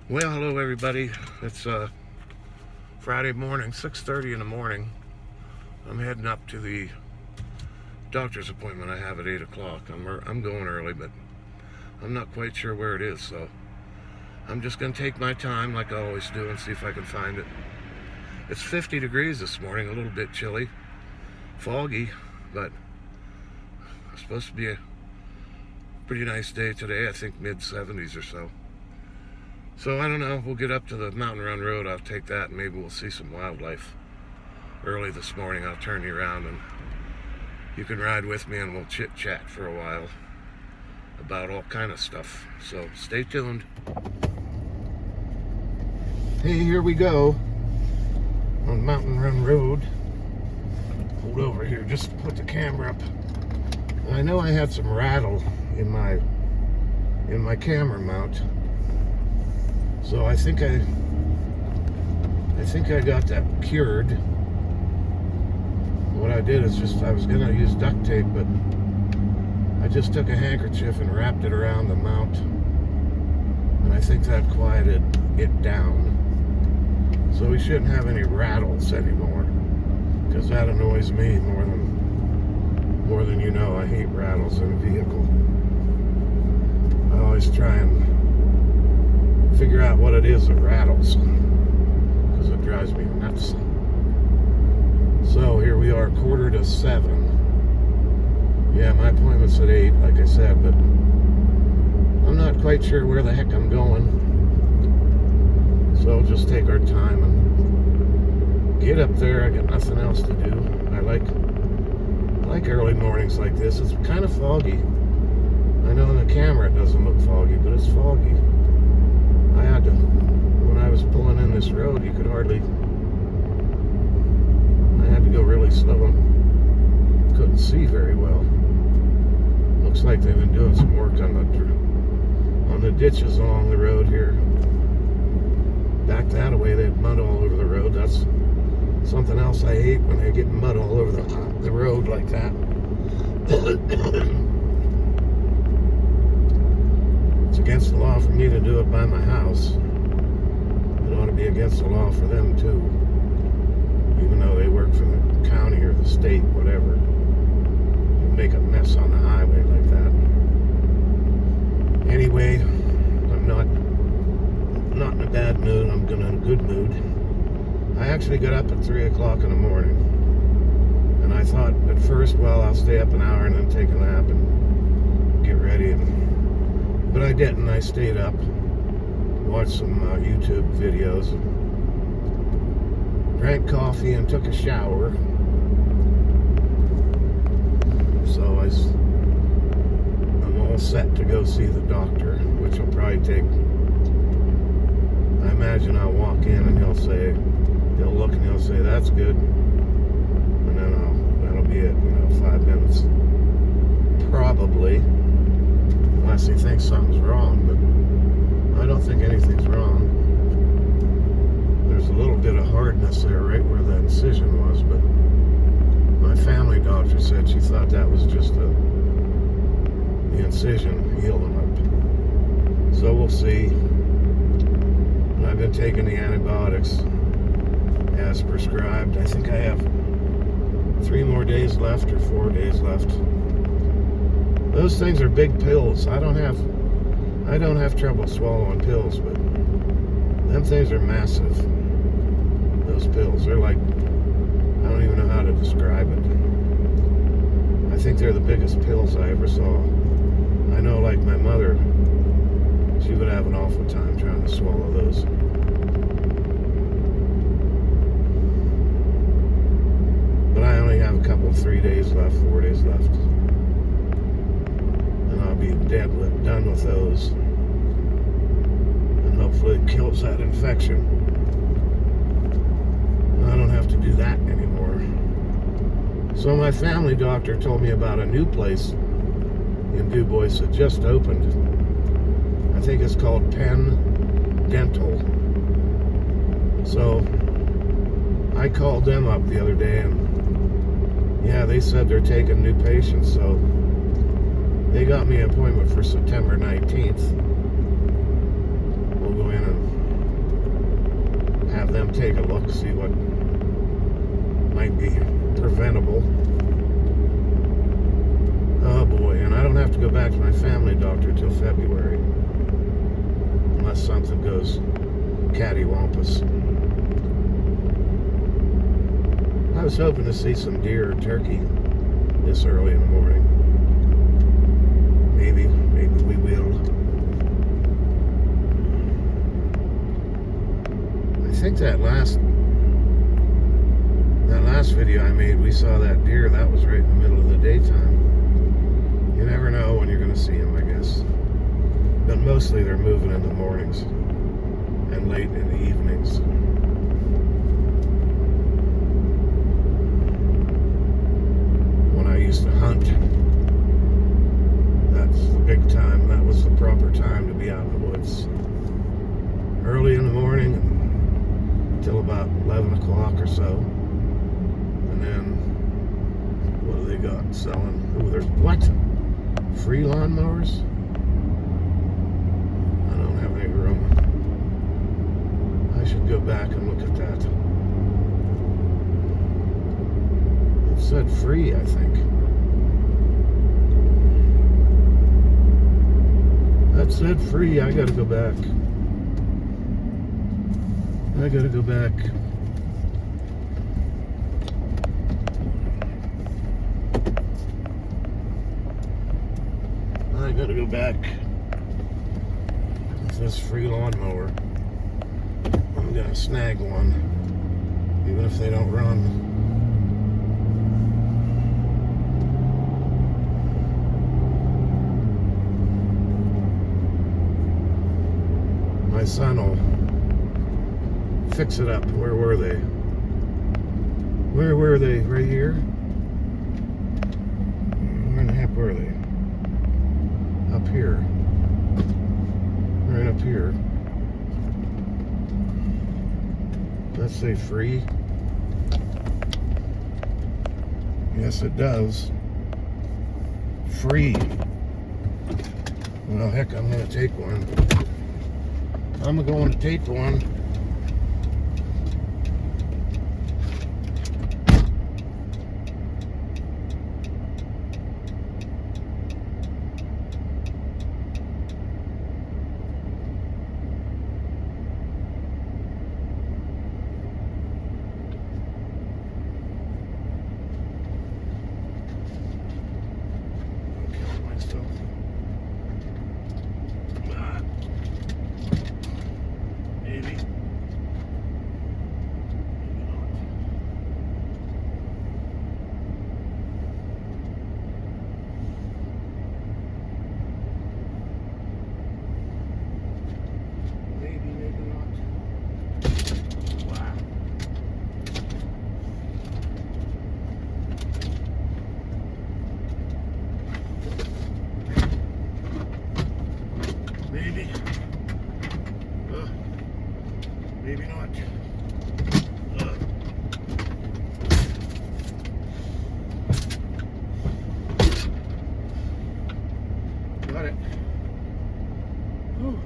Well, hello everybody. It's Friday morning, 6:30 in the morning. I'm heading up to the doctor's appointment I have at 8 o'clock. I'm going early, but I'm not quite sure where it is, so I'm just going to take my time like I always do and see if I can find it. It's 50 degrees this morning, a little bit chilly, foggy, but it's supposed to be a pretty nice day today. I think mid-70s or so. So I don't know, we'll get up to the Mountain Run Road, I'll take that, and maybe we'll see some wildlife. Early this morning, I'll turn you around and you can ride with me and we'll chit-chat for a while about all kind of stuff. So stay tuned. Hey, here we go on Mountain Run Road. Hold over here, just to put the camera up. I know I had some rattle in my camera mount. So I think I got that cured. What I did is I was gonna use duct tape, but I just took a handkerchief and wrapped it around the mount, and I think that quieted it down. So we shouldn't have any rattles anymore, because that annoys me more than you know. I hate rattles in a vehicle. I always try and figure out what it is that rattles, because it drives me nuts. So here we are, 6:45. Yeah, my appointment's at 8, like I said, but I'm not quite sure where the heck I'm going. So we'll just take our time and get up there. I got nothing else to do. I like early mornings like this. It's kind of foggy. I know on the camera it doesn't look foggy, but it's foggy. When I was pulling in this road, I had to go really slow and couldn't see very well. Looks like they've been doing some work on the ditches along the road here. Back that way, they have mud all over the road. That's something else I hate, when they get mud all over the road like that. It's against the law for me to do it by my house. It ought to be against the law for them too, even though they work for the county or the state, whatever. You make a mess on the highway like that. Anyway, I'm not in a bad mood. I'm in a good mood. I actually got up at 3 o'clock in the morning, and I thought at first, well, I'll stay up an hour and then take a nap and get ready. But I didn't. I stayed up, watched some YouTube videos, drank coffee, and took a shower. So I'm all set to go see the doctor, which will probably take, I imagine I'll walk in and he'll look and he'll say, that's good. And then that'll be it, 5 minutes. Probably. Unless he thinks something's wrong, but I don't think anything's wrong. There's a little bit of hardness there right where the incision was, but my family doctor said she thought that was just the incision healing up. So we'll see. I've been taking the antibiotics as prescribed. I think I have 3 more days left or 4 days left. Those things are big pills. I don't have trouble swallowing pills, but them things are massive. Those pills, they're like, I don't even know how to describe it. I think they're the biggest pills I ever saw. I know, like my mother, she would have an awful time trying to swallow those. But I only have a couple, 3 days left, 4 days left. I'll be done with those, and hopefully it kills that infection. I don't have to do that anymore. So my family doctor told me about a new place in DuBois that just opened. I think it's called Penn Dental. So I called them up the other day, and yeah, they said they're taking new patients, so they got me an appointment for September 19th. We'll go in and see what might be preventable. Oh boy, and I don't have to go back to my family doctor till February. Unless something goes cattywampus. I was hoping to see some deer or turkey this early in the morning. Maybe we will. I think that last video I made, we saw that deer. That was right in the middle of the daytime. You never know when you're going to see them, I guess. But mostly they're moving in the mornings and late in the evenings. When I used to hunt, that's the big time. That was the proper time to be out in the woods. Early in the morning until about 11 o'clock or so. And then, what do they got selling? Oh, there's what? Free lawnmowers? I don't have any room. I should go back and look at that. It said free, I think. That said free. I gotta go back. I gotta go back. I gotta go back with this free lawnmower. I'm gonna snag one, even if they don't run. My son will fix it up. Where were they? Where were they? Right here? Where in the heck were they? Up here. Right up here. Does that say free? Yes, it does. Free. Well, heck, I'm going to take one. I'm going to take one. Maybe not. Got it. Whew.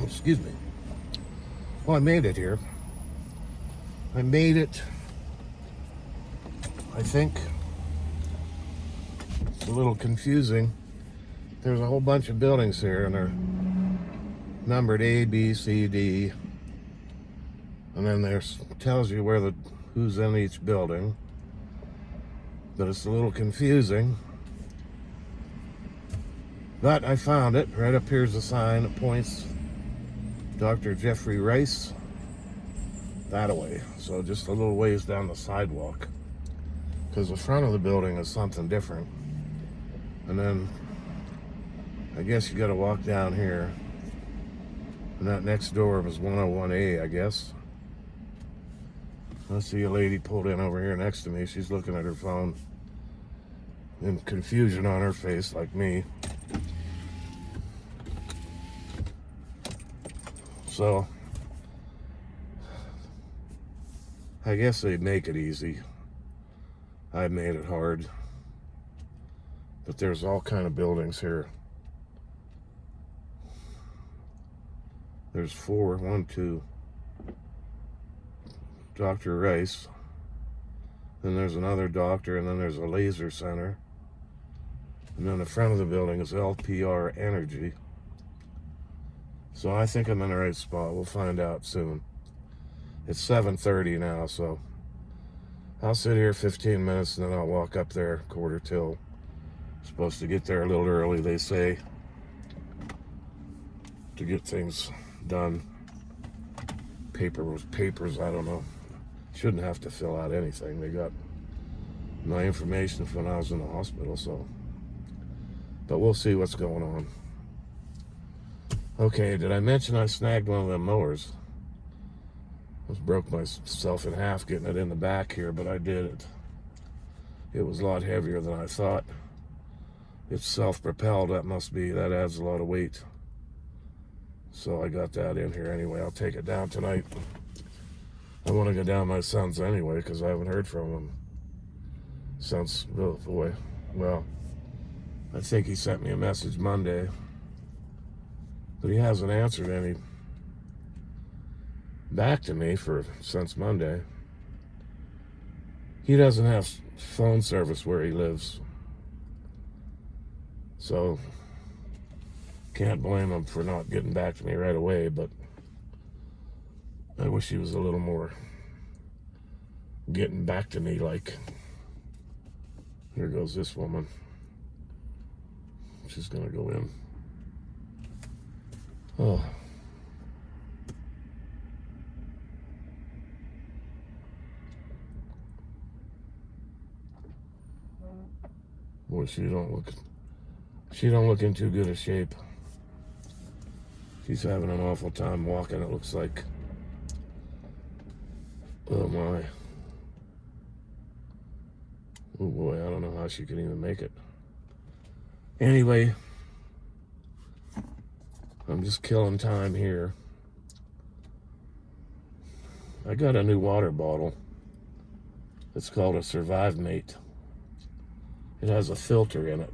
Excuse me. Well, I made it here. I made it. I think it's a little confusing. There's a whole bunch of buildings here, and they're numbered A, B, C, D. And then there's tells you who's in each building. But it's a little confusing. But I found it. Right up here's a sign that points Dr. Jeffrey Rice that away. So just a little ways down the sidewalk, because the front of the building is something different. And then I guess you got to walk down here, and that next door was 101A, I guess. I see a lady pulled in over here next to me. She's looking at her phone in confusion on her face, like me. So I guess they make it easy. I made it hard. But there's all kind of buildings here. There's 4, 1, 2. Dr. Rice. Then there's another doctor, and then there's a laser center. And then the front of the building is LPR Energy. So I think I'm in the right spot. We'll find out soon. It's 7:30 now, so I'll sit here 15 minutes and then I'll walk up there 1:45. Supposed to get there a little early, they say, to get things done. Papers, I don't know. Shouldn't have to fill out anything. They got my information from when I was in the hospital, so. But we'll see what's going on. Okay, did I mention I snagged one of them mowers? I broke myself in half getting it in the back here, but I did it. It was a lot heavier than I thought. It's self-propelled. That adds a lot of weight. So I got that in here anyway. I'll take it down tonight. I want to go down my son's anyway because I haven't heard from him since, oh boy, well, I think he sent me a message Monday, but he hasn't answered any back to me since Monday. He doesn't have phone service where he lives, so can't blame him for not getting back to me right away, but I wish he was a little more getting back to me like. Here goes this woman. She's gonna go in. Oh. Boy, she don't look in too good a shape. She's having an awful time walking, it looks like. Oh my. Oh boy, I don't know how she can even make it. Anyway, I'm just killing time here. I got a new water bottle. It's called a Survive Mate. It has a filter in it.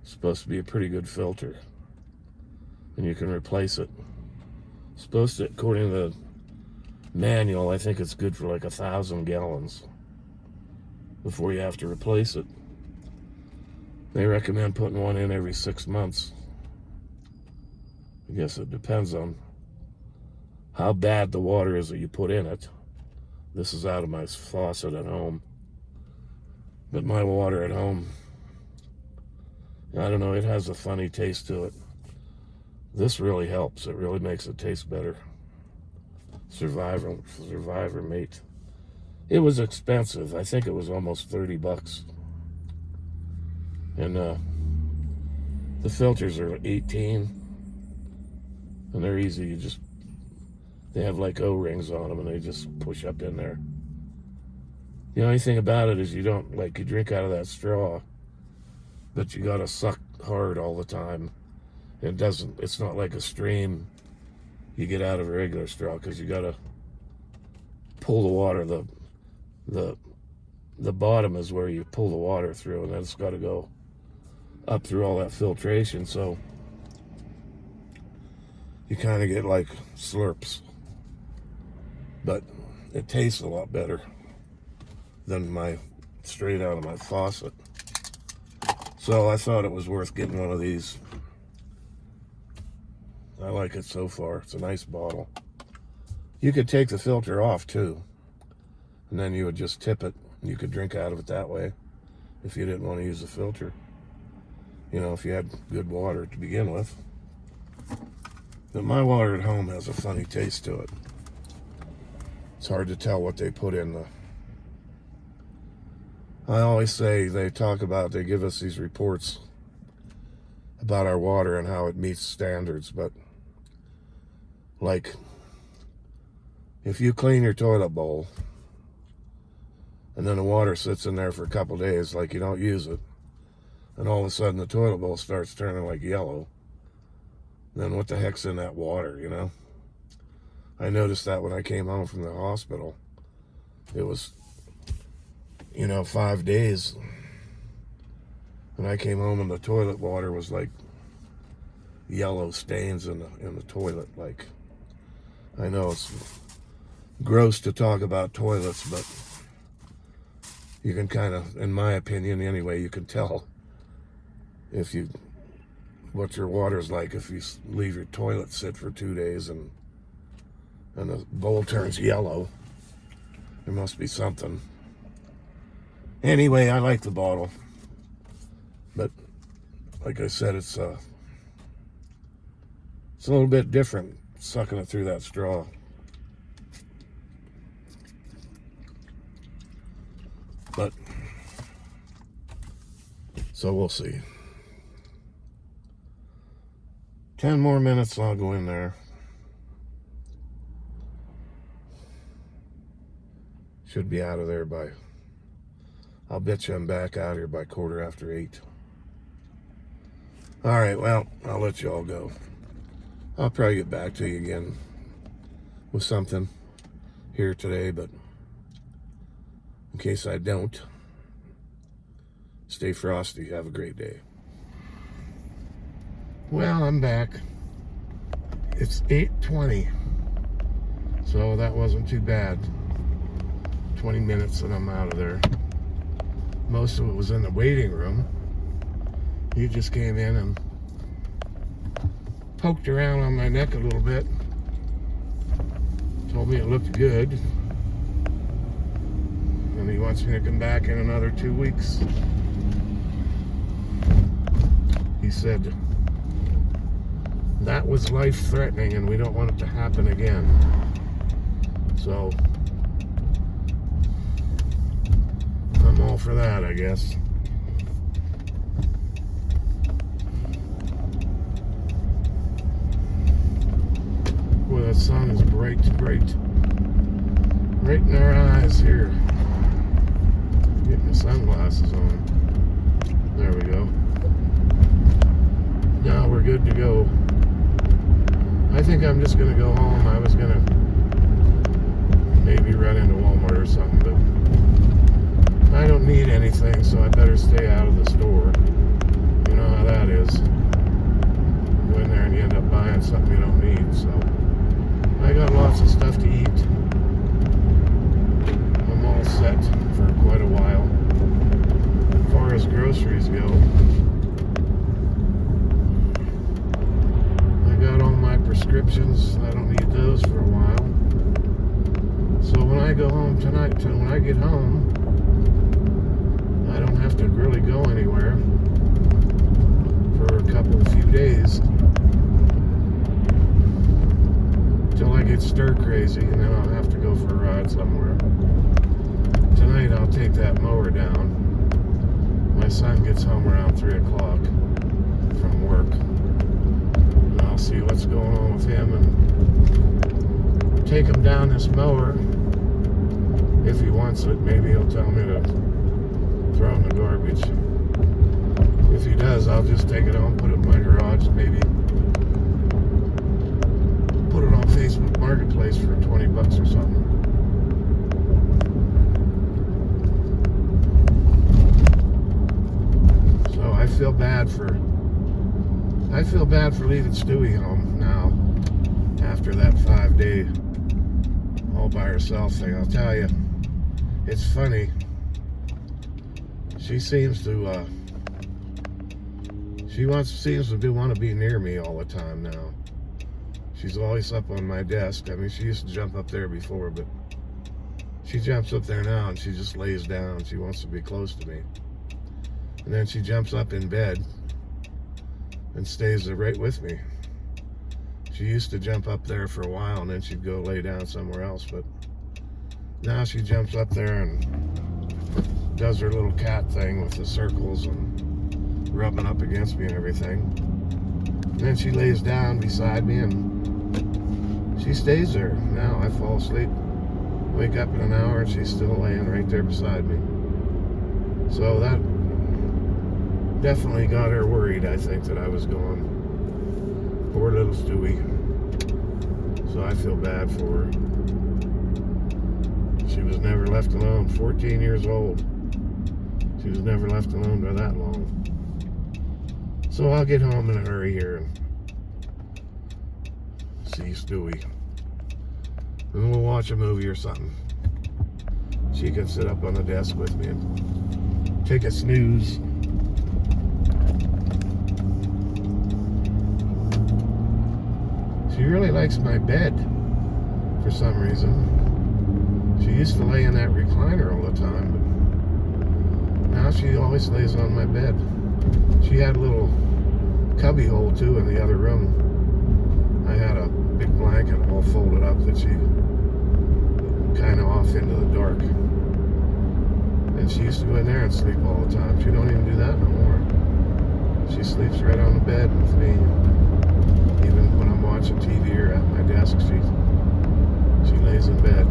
It's supposed to be a pretty good filter. And you can replace it. It's supposed to, according to the manual, I think it's good for like 1,000 gallons before you have to replace it. They recommend putting one in every 6 months. I guess it depends on how bad the water is that you put in it. This is out of my faucet at home. But my water at home, I don't know, it has a funny taste to it. This really helps. It really makes it taste better. Survivor Mate. It was expensive. I think it was almost $30. And the filters are 18. And they're easy. They have like O-rings on them and they just push up in there. The only thing about it is you drink out of that straw, but you gotta suck hard all the time. It's not like a stream you get out of a regular straw, because you gotta pull the water. The bottom is where you pull the water through, and then it's gotta go up through all that filtration, so you kind of get like slurps. But it tastes a lot better than straight out of my faucet. So I thought it was worth getting one of these. I like it so far. It's a nice bottle. You could take the filter off too, and then you would just tip it. You could drink out of it that way if you didn't want to use the filter. You know, if you had good water to begin with. But my water at home has a funny taste to it. It's hard to tell what they put in the... I always say they give us these reports about our water and how it meets standards, but like if you clean your toilet bowl and then the water sits in there for a couple days, like you don't use it, and all of a sudden the toilet bowl starts turning like yellow, then what the heck's in that water, you know? I noticed that when I came home from the hospital. It was, 5 days. When I came home and the toilet water was like yellow stains in the toilet. Like, I know it's gross to talk about toilets, but you can kind of, in my opinion anyway, you can tell what your water's like if you leave your toilet sit for 2 days and the bowl turns yellow. There must be something. Anyway, I like the bottle, but like I said, it's a little bit different sucking it through that straw. But so we'll see. 10 more minutes, I'll go in there. Should be out of there by, I'll bet you I'm back out here by 8:15. All right, well, I'll let you all go. I'll probably get back to you again with something here today, but in case I don't, stay frosty. Have a great day. Well, I'm back. It's 8:20, so that wasn't too bad. 20 minutes and I'm out of there. Most of it was in the waiting room. He just came in and poked around on my neck a little bit. Told me it looked good. And he wants me to come back in another 2 weeks. He said that was life-threatening and we don't want it to happen again. So I'm all for that, I guess. Boy, that sun is bright, bright. Right in our eyes here. Getting the sunglasses on. There we go. Now we're good to go. I think I'm just going to go home. I was going to maybe run into Walmart or something, but I don't need anything, so I better stay out of the store. You know how that is. You go in there and you end up buying something you don't need, so I got lots of stuff to eat. I'm all set for quite a while. As far as groceries go, I got all my prescriptions. I don't need those for a while. So when I go home tonight, when I get home, I don't have to really go anywhere for a few days till I get stir crazy, and then I'll have to go for a ride somewhere. Tonight I'll take that mower down. My son gets home around 3 o'clock from work, and I'll see what's going on with him and take him down this mower. If he wants it, maybe he'll tell me to throw in the garbage. If he does, I'll just take it home, put it in my garage, maybe put it on Facebook Marketplace for $20 or something. So I feel bad for leaving Stewie home now after that 5-day all by herself thing. I'll tell you, it's funny. She seems to want to be near me all the time now. She's always up on my desk. I mean, she used to jump up there before, but she jumps up there now and she just lays down. She wants to be close to me. And then she jumps up in bed and stays there right with me. She used to jump up there for a while and then she'd go lay down somewhere else, but now she jumps up there and does her little cat thing with the circles and rubbing up against me and everything. And then she lays down beside me and she stays there. Now I fall asleep, wake up in an hour and she's still laying right there beside me. So that definitely got her worried, I think, that I was going. Poor little Stewie. So I feel bad for her. She was never left alone. 14 years old. She was never left alone for that long. So I'll get home in a hurry here and see Stewie. And then we'll watch a movie or something. She can sit up on the desk with me and take a snooze. She really likes my bed for some reason. She used to lay in that recliner all the time, but now she always lays on my bed. She had a little cubby hole too in the other room. I had a big blanket all folded up that she kind of off into the dark. And she used to go in there and sleep all the time. She don't even do that no more. She sleeps right on the bed with me. Even when I'm watching TV or at my desk, she lays in bed.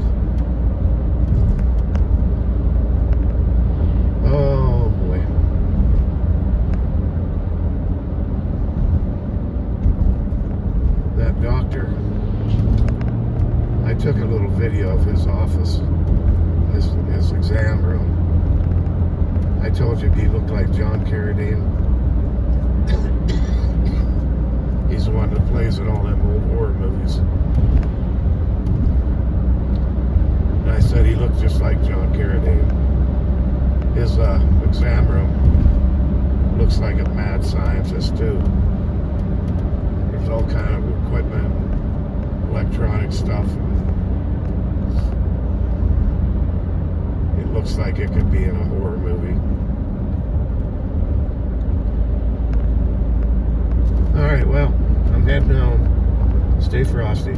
Oh boy. That doctor, I took a little video of his office, his exam room. I told you he looked like John Carradine. He's the one that plays in all them old horror movies. And I said he looked just like John Carradine. His exam room looks like a mad scientist too. There's all kind of equipment, electronic stuff. It looks like it could be in a horror movie. Alright, well, I'm heading home. Stay frosty.